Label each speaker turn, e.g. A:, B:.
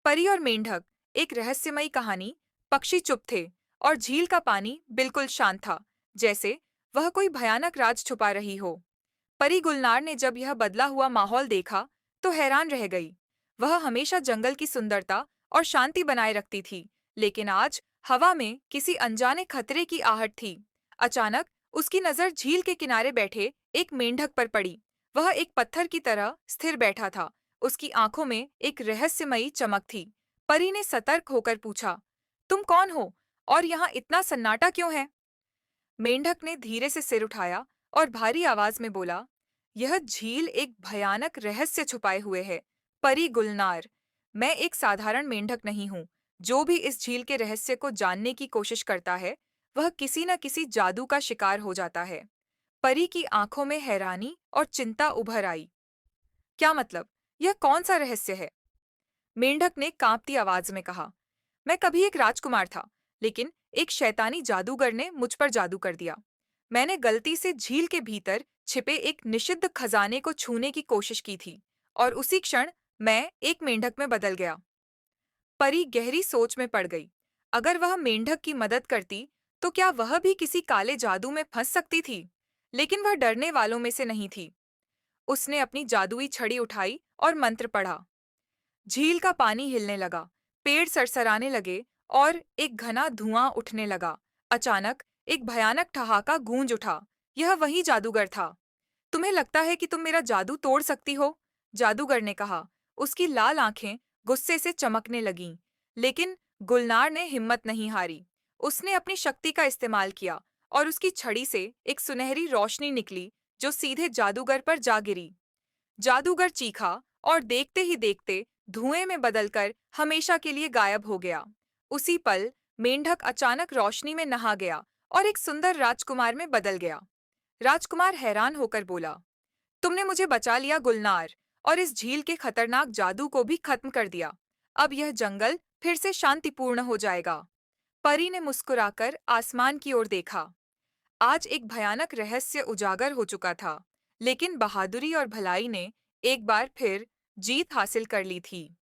A: परी और मेंढक। एक रहस्यमयी कहानी। पक्षी चुप थे और झील का पानी बिल्कुल शांत था, जैसे वह कोई भयानक राज छुपा रही हो। परी गुलनार ने जब यह बदला हुआ माहौल देखा तो हैरान रह गई। वह हमेशा जंगल की सुंदरता और शांति बनाए रखती थी, लेकिन आज हवा में किसी अनजाने खतरे की आहट थी। अचानक उसकी नजर झील के किनारे बैठे एक मेंढक पर पड़ी। वह एक पत्थर की तरह स्थिर बैठा था। उसकी आंखों में एक रहस्यमयी चमक थी। परी ने सतर्क होकर पूछा, तुम कौन हो और यहाँ इतना सन्नाटा क्यों है? मेंढक ने धीरे से सिर उठाया और भारी आवाज में बोला, यह झील एक भयानक रहस्य छुपाए हुए है। परी गुलनार, मैं एक साधारण मेंढक नहीं हूँ। जो भी इस झील के रहस्य को जानने की कोशिश करता है, वह किसी न किसी जादू का शिकार हो जाता है। परी की आंखों में हैरानी और चिंता उभर आई। क्या मतलब? यह कौन सा रहस्य है? मेंढक ने कांपती आवाज में कहा, मैं कभी एक राजकुमार था, लेकिन एक शैतानी जादूगर ने मुझ पर जादू कर दिया। मैंने गलती से झील के भीतर छिपे एक निषिद्ध खजाने को छूने की कोशिश की थी, और उसी क्षण मैं एक मेंढक में बदल गया। परी गहरी सोच में पड़ गई। अगर वह मेंढक की मदद करती, तो क्या वह भी किसी काले जादू में फंस सकती थी? लेकिन वह डरने वालों में से नहीं थी। उसने अपनी जादुई छड़ी उठाई और मंत्र पढ़ा। झील का पानी हिलने लगा, पेड़ सरसराने लगे और एक घना धुआं उठने लगा। अचानक एक भयानक ठहाका गूंज उठा। यह वही जादूगर था। तुम्हें लगता है कि तुम मेरा जादू तोड़ सकती हो? जादूगर ने कहा। उसकी लाल आंखें गुस्से से चमकने लगीं। लेकिन गुलनार ने हिम्मत नहीं हारी। उसने अपनी शक्ति का इस्तेमाल किया और उसकी छड़ी से एक सुनहरी रोशनी निकली जो सीधे जादूगर पर जा गिरी। जादूगर चीखा और देखते ही देखते धुएं में बदलकर हमेशा के लिए गायब हो गया। उसी पल मेंढक अचानक रोशनी में नहा गया और एक सुंदर राजकुमार में बदल गया। राजकुमार हैरान होकर बोला, तुमने मुझे बचा लिया गुलनार, और इस झील के खतरनाक जादू को भी खत्म कर दिया। अब यह जंगल फिर से शांतिपूर्ण हो जाएगा। परी ने मुस्कुराकर आसमान की ओर देखा। आज एक भयानक रहस्य उजागर हो चुका था, लेकिन बहादुरी और भलाई ने एक बार फिर जीत हासिल कर ली थी।